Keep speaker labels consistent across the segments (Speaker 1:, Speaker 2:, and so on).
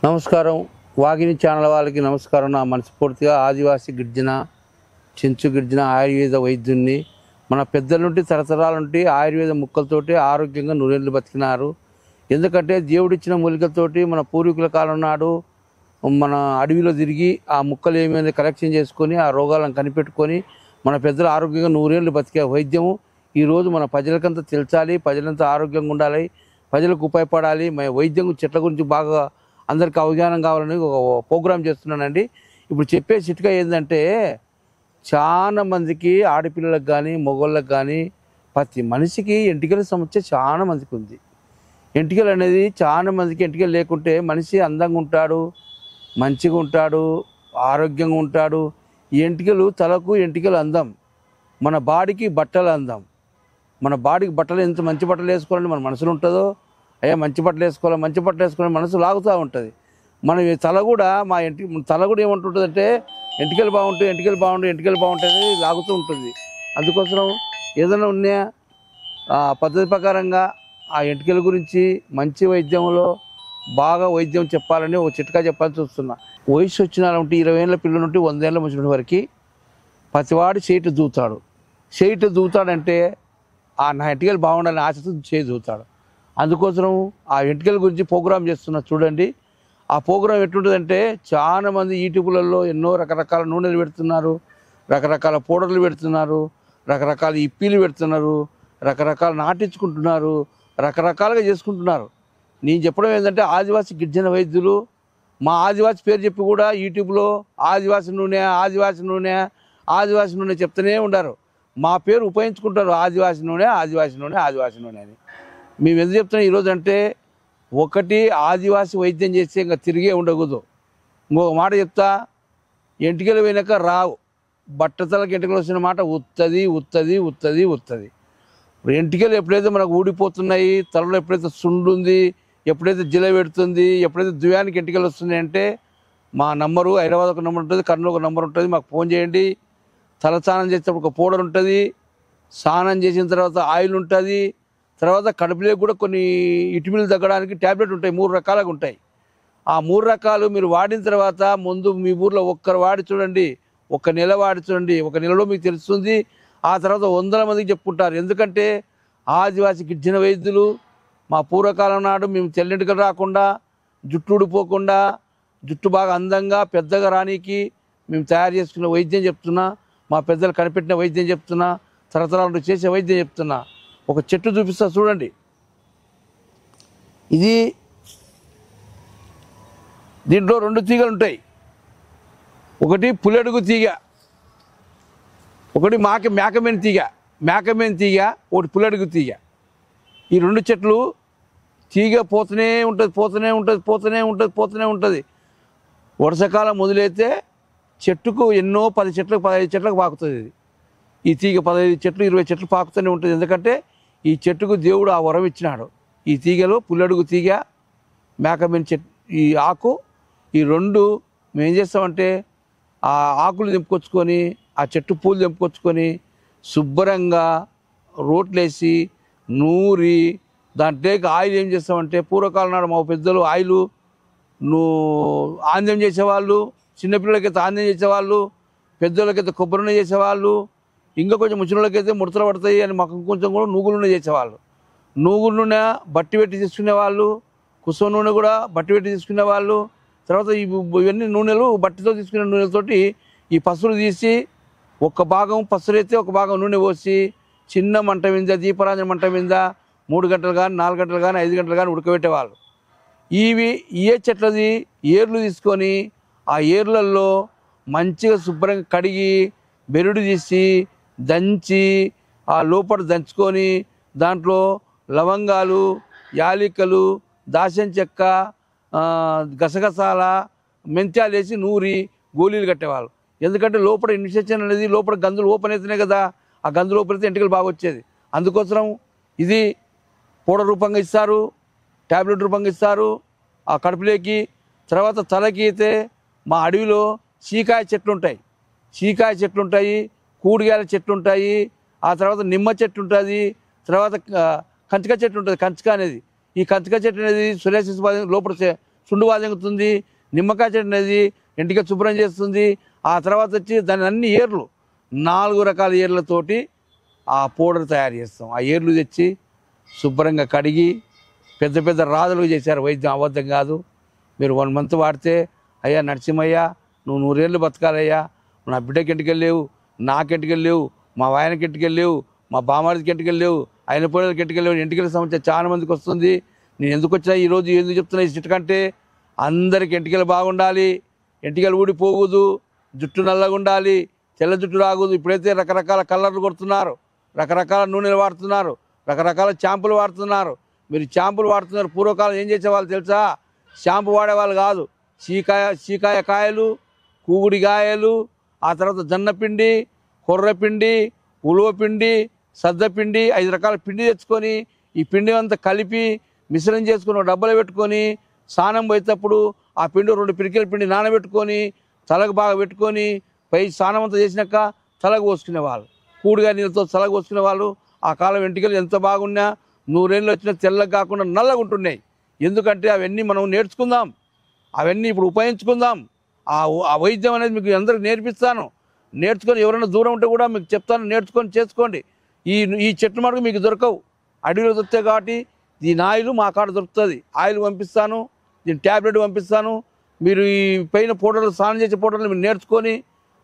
Speaker 1: నమస్కారం. వాగిని ఛానల్ వాళ్ళకి నమస్కారం. నా మనస్ఫూర్తిగా ఆదివాసీ గిరిజన చెంచు గిరిజన ఆయుర్వేద వైద్యుని మన పెద్దల నుండి తరతరాల నుండి ఆయుర్వేద ముక్కలతోటి ఆరోగ్యంగా నూరేళ్ళు బతికినారు. ఎందుకంటే దేవుడిచ్చిన మూలికలతోటి మన పూర్వీకుల కాలం నాడు మన అడవిలో తిరిగి ఆ ముక్కలు ఏమైనా కలెక్షన్ చేసుకొని ఆ రోగాలను కనిపెట్టుకొని మన పెద్దలు ఆరోగ్యంగా నూరేళ్ళు బతికే వైద్యము ఈరోజు మన ప్రజలకంతా తెలచాలి, ప్రజలంతా ఆరోగ్యంగా ఉండాలి, ప్రజలకు ఉపయోగపడాలి. వైద్యం చెట్ల గురించి బాగా అందరికి అవగాహన కావాలని ఒక ప్రోగ్రాం చేస్తున్నానండి. ఇప్పుడు చెప్పే చిట్కా ఏంటంటే, చాలా మందికి ఆడపిల్లలకు కానీ మగవాళ్ళకి కానీ ప్రతి మనిషికి ఎంటికల సమస్య చాలా మందికి ఉంది. ఎంటికలు అనేది చాలా మందికి ఎంటికలు లేకుంటే మనిషి అందంగా ఉంటాడు, మంచిగా ఉంటాడు, ఆరోగ్యంగా ఉంటాడు. ఈ ఎంటికలు తలకు ఎంటికలు అందం, మన బాడీకి బట్టలు అందం. మన బాడీకి బట్టలు ఎంత మంచి బట్టలు వేసుకోవాలని మన మనసులో ఉంటుందో, అయ్యా మంచి బట్టలు వేసుకోవాలి, మంచి బట్టలు వేసుకోవాలని మనసు లాగుతూ ఉంటుంది. మన తల కూడా తల కూడా ఏమంటుంటుంది అంటే ఎంటికలు బాగుంటాయి, ఎంటికలు బాగుంటాయి, ఎంటికలు బాగుంటాయి లాగుతూ ఉంటుంది. అందుకోసం ఏదైనా ఉన్నాయా పద్ధతి ప్రకారంగా ఆ ఎంటికల గురించి మంచి వైద్యంలో బాగా వైద్యం చెప్పాలని ఒక చిట్కా చెప్పాలని చూస్తున్నా. వయసు వచ్చిన ఉంటే 20 ఏళ్ళ పిల్లల నుండి 100 ఏళ్ళ ముసలి వరకు ప్రతివాడు చేయిట దూతాడు. చేయిట దూతాడంటే ఆ నా ఎంటికలు బాగుండాలని ఆశతో చేయి దూతాడు. అందుకోసం ఆ ఎంటికల గురించి ప్రోగ్రాం చేస్తున్నా చూడండి. ఆ ప్రోగ్రాం ఎట్లుంటుందంటే, చాలామంది యూట్యూబ్లలో ఎన్నో రకరకాల నూనెలు పెడుతున్నారు, రకరకాల పౌడర్లు పెడుతున్నారు, రకరకాల ఇప్పీలు పెడుతున్నారు, రకరకాల నాటించుకుంటున్నారు, రకరకాలుగా చేసుకుంటున్నారు. నేను చెప్పడం ఏంటంటే, ఆదివాసీ గిరిజన వైద్యులు మా ఆదివాసి పేరు చెప్పి కూడా యూట్యూబ్లో ఆదివాసి నూనె, ఆదివాసి నూనె, ఆదివాసి నూనె చెప్తూనే ఉండారు. మా పేరు ఉపయోగించుకుంటారు, ఆదివాసి నూనె, ఆదివాసి నూనె, ఆదివాసి నూనె అని. మేము ఎందుకు చెప్తున్నాం ఈరోజు అంటే, ఒకటి ఆదివాసి వైద్యం చేస్తే ఇంకా తిరిగే ఉండకూడదు. ఇంకొక మాట చెప్తా, ఎంటికలు పోయినాక రావు, బట్టతలకు ఎంటికలు వచ్చిన మాట ఉత్తది ఉత్తది ఉత్తది ఉత్తది. ఎంటికలు ఎప్పుడైతే మనకు ఊడిపోతున్నాయి, తలలో ఎప్పుడైతే సుండుంది, ఎప్పుడైతే జిల పెడుతుంది, ఎప్పుడైతే దువ్యానికి ఎంటికలు వస్తున్నాయి అంటే మా నంబరు హైదరాబాద్ ఒక నెంబర్ ఉంటుంది, కర్నూలు ఒక నెంబర్ ఉంటుంది, మాకు ఫోన్ చేయండి. తల స్నానం చేసేటప్పుడు ఒక పౌడర్ ఉంటుంది, స్నానం చేసిన తర్వాత ఆయిల్ ఉంటుంది, తర్వాత కడుపులో కూడా కొన్ని ఇటుమిలు తగ్గడానికి ట్యాబ్లెట్ ఉంటాయి, 3 రకాలుగా ఉంటాయి. ఆ 3 రకాలు మీరు వాడిన తర్వాత ముందు మీ ఊర్లో ఒక్కరు వాడి చూడండి, 1 నెల వాడి చూడండి, 1 నెలలో మీకు తెలుస్తుంది. ఆ తర్వాత 100 మందికి చెప్పుకుంటారు. ఎందుకంటే ఆదివాసీ గిరిజన వైద్యులు మా పూర్వకాలం నాడు మేము తెల్లెంటికలు రాకుండా, జుట్టు ఊడిపోకుండా, జుట్టు బాగా అందంగా పెద్దగా రానికి మేము తయారు చేసుకున్న వైద్యం చెప్తున్నా, మా పెద్దలు కనిపెట్టిన వైద్యం చెప్తున్నా, తరతరాలు చేసే వైద్యం చెప్తున్నా. ఒక చెట్టు చూపిస్తా చూడండి. ఇది దీంట్లో 2 తీగలు ఉంటాయి. ఒకటి పులెడుగు తీగ, ఒకటి మేకమేని తీగ. మేకమేని తీగ, ఒకటి పులెడుగు తీగ. ఈ 2 చెట్లు తీగ పోతూనే ఉంటుంది, పోతూనే ఉంటుంది, పోతూనే ఉంటుంది, పోతూనే ఉంటుంది. వర్షాకాలం మొదలైతే చెట్టుకు ఎన్నో 10 చెట్లకు 15 చెట్లకు పాకుతుంది. ఇది ఈ తీగ 15 చెట్లు 20 చెట్లు పాకుతూనే ఉంటుంది. ఎందుకంటే ఈ చెట్టుకు దేవుడు ఆ వరం ఇచ్చినాడు. ఈ తీగలో పుల్లడుగు తీగ, మేకమేని చెట్టు, ఈ ఆకు, ఈ 2 మేము ఏం చేస్తామంటే ఆ ఆకులు తెంపుకొచ్చుకొని, ఆ చెట్టు పూలు తెంపుకొచ్చుకొని శుభ్రంగా రోట్లేసి నూరి దాంట్లోకి ఆయిల్ ఏం చేస్తామంటే, పూర్వకాలం నాడు మా పెద్దలు ఆయిల్ ఆంద్యం చేసేవాళ్ళు, చిన్నపిల్లలకైతే ఆంద్యం చేసేవాళ్ళు, పెద్దోళ్ళకైతే కొబ్బరి నూనె చేసేవాళ్ళు, ఇంకా కొంచెం ముసలిళ్ళకైతే ముడతలు పడతాయి అని మాకు కొంచెం కూడా నువ్వుల నూనె చేసేవాళ్ళు. నువ్వుల నూనె బట్టి పెట్టి తీసుకునేవాళ్ళు, కుసుమ నూనె కూడా బట్టి పెట్టి తీసుకునేవాళ్ళు. తర్వాత ఇవన్నీ నూనెలు బట్టితో తీసుకునే నూనెలతోటి ఈ పసులు తీసి ఒక భాగం పసులు అయితే ఒక భాగం నూనె పోసి చిన్న మంట మీద, దీపరాంజన మంట మీద 3 గంటలు కానీ 4 గంటలు కానీ 5 గంటలు కానీ ఉడకబెట్టేవాళ్ళు. ఏ చెట్లది ఏర్లు తీసుకొని ఆ ఏర్లల్లో మంచిగా శుభ్రంగా కడిగి బెరుడు తీసి దంచి ఆ లోపల దంచుకొని దాంట్లో లవంగాలు, యాలికలు, దాల్చిన చెక్క, గసగసాల, మెంత్యాలు వేసి నూరి గోళీలు కట్టేవాళ్ళు. ఎందుకంటే లోపల ఇన్ఫెక్షన్ అనేది లోపల గందులు ఓపెన్ అవుతున్నాయి కదా, ఆ గందులు ఓపెన్ అయితే ఎంటికలు బాగా వచ్చేది. అందుకోసం ఇది పౌడర్ రూపంగా ఇస్తారు, ట్యాబ్లెట్ రూపంగా ఇస్తారు ఆ కడుపులోకి. తర్వాత తలకి అయితే మా అడవిలో చీకాయ చెట్లు ఉంటాయి, చీకాయ చెట్లు ఉంటాయి, కూడిగాయల చెట్లు ఉంటాయి, ఆ తర్వాత నిమ్మ చెట్టు ఉంటుంది, తర్వాత కంచిక చెట్టు ఉంటుంది. కంచిక అనేది, ఈ కంచిక చెట్టు అనేది సోరియాసిస్ లోపల చుండు వాజంగుతుంది, నిమ్మకాయ చెట్టు ఎంటికలు శుభ్రం చేస్తుంది. ఆ తర్వాత వచ్చి దాని అన్ని ఏర్లు 4 రకాల ఏర్లతోటి ఆ పౌడర్ తయారు చేస్తాం. ఆ ఏర్లు తెచ్చి శుభ్రంగా కడిగి పెద్ద పెద్ద రాజులు చేశారు. వైద్యం అబద్ధం కాదు. మీరు 1 మంత్ వాడితే అయ్యా నరసింహయ్య నువ్వు 100 ఏళ్ళు బతకాలయ్యా, నా బిడ్డకి ఎంటికలు లేవు, నాకు ఎంటికలు లేవు, మా వాయనకి ఎంటికలు లేవు, మా బామాడికి ఎంటికలు లేవు, ఆయన పోయినకి ఎంటికలు లేవు, ఎంటికల సమస్య చాలా మందికి వస్తుంది. నేను ఎందుకు వచ్చినా ఈరోజు ఎందుకు చెప్తున్నా ఈ చిట్కంటే అందరికి ఎంటికలు బాగుండాలి, ఎంటికలు ఊడిపోకూడదు, జుట్టు నల్లగా ఉండాలి, తెల్ల జుట్టు రాకూడదు. ఇప్పుడైతే రకరకాల కలర్లు కొడుతున్నారు, రకరకాల నూనెలు వాడుతున్నారు, రకరకాల షాంపులు వాడుతున్నారు. మీరు షాంపులు వాడుతున్నారు. పూర్వకాలం ఏం చేసేవాళ్ళు తెలుసా? షాంపూ వాడేవాళ్ళు కాదు. చీకాయ కాయలు, కూగుడి కాయలు, ఆ తర్వాత జొన్నపిండి, కొర్రపిండి, ఉలువపిండి, సద్దపిండి 5 రకాల పిండి తెచ్చుకొని ఈ పిండి అంతా కలిపి మిశ్రమం చేసుకుని డబ్బలో పెట్టుకొని స్నానం పోయేటప్పుడు ఆ పిండి 2 పిరికెల పిండి నానబెట్టుకొని తలకు బాగా పెట్టుకొని పై స్నానం అంతా చేసినాక తలకు పోసుకునేవాళ్ళు. కూడిగా నీళ్ళతో తలకు పోసుకునేవాళ్ళు. ఆ కాలం వెంట్రుకలు ఎంత బాగున్నా 100 ఏళ్ళు వచ్చినా తెల్లగా కాకుండా నల్లగా ఉంటున్నాయి. ఎందుకంటే అవన్నీ మనం నేర్చుకుందాం, అవన్నీ ఇప్పుడు ఉపయోగించుకుందాం. ఆ వైద్యం అనేది మీకు అందరికి నేర్పిస్తాను. నేర్చుకొని ఎవరైనా దూరం ఉంటే కూడా మీకు చెప్తాను, నేర్చుకొని చేసుకోండి. ఈ చెట్లు మటుకు మీకు దొరకవు, అడవిలో దొరుకుతాయి. కాబట్టి దీని ఆయిల్ మా కాడ దొరుకుతుంది. ఆయిల్ పంపిస్తాను, దీని ట్యాబ్లెట్ పంపిస్తాను. మీరు ఈ పైన పౌడర్లు, స్నానం చేసే పౌడర్లు మీరు నేర్చుకొని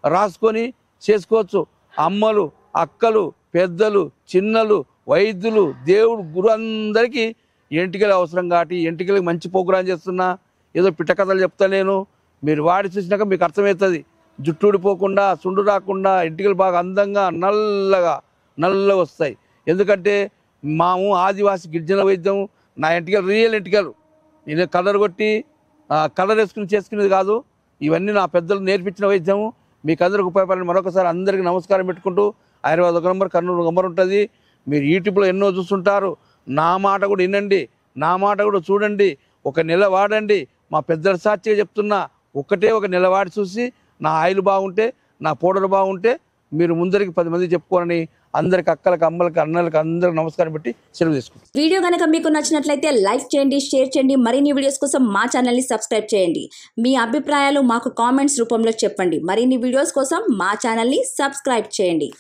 Speaker 1: రాసుకొని చేసుకోవచ్చు. అమ్మలు, అక్కలు, పెద్దలు, చిన్నలు, వైద్యులు, దేవుడు, గురు అందరికీ ఎంటికలు అవసరం. కాబట్టి ఎంటికలకి మంచి ప్రోగ్రాం చేస్తున్నా. ఏదో పిట్ట కథలు చెప్తలేను, మీరు వాడి చూసినాక మీకు అర్థమవుతుంది. జుట్టు ఊడిపోకుండా, సుండు రాకుండా, ఎంటికలు బాగా అందంగా నల్లగా వస్తాయి. ఎందుకంటే మాము ఆదివాసి గిరిజన వైద్యం. నా ఎంటికలు రియల్ ఎంటికలు. నేను కలర్ కొట్టి కలర్ వేసుకుని చేసుకునేది కాదు. ఇవన్నీ నా పెద్దలు నేర్పించిన వైద్యము. మీకు అందరికి ఉపయోగపడాలని మరొకసారి అందరికీ నమస్కారం పెట్టుకుంటూ, హైదరాబాద్ 1 నంబర్, కర్నూలు 1 నంబర్ ఉంటుంది. మీరు యూట్యూబ్లో ఎన్నో చూస్తుంటారు. నా మాట కూడా వినండి, నా మాట కూడా చూడండి. 1 నెల వాడండి. మా పెద్దల సాక్షిగా చెప్తున్నా, ఒక నెల వాడి చూసి నా ఆయిల్ బాగుంటే, నా పౌడర్ బాగుంటే మీరు ముందరికి 10 మంది చెప్పుకోరని అందరికి, అక్కలకు, అమ్మలకు, అన్నలకు అందరికి నమస్కారం పెట్టి సెలవు తీసుకుంటాం.
Speaker 2: వీడియో కనుక మీకు నచ్చినట్లయితే లైక్ చేయండి, షేర్ చేయండి. మరిన్ని వీడియోస్ కోసం మా ఛానల్ని సబ్స్క్రైబ్ చేయండి. మీ అభిప్రాయాలు మాకు కామెంట్స్ రూపంలో చెప్పండి. మరిన్ని వీడియోస్ కోసం మా ఛానల్ని సబ్స్క్రైబ్ చేయండి.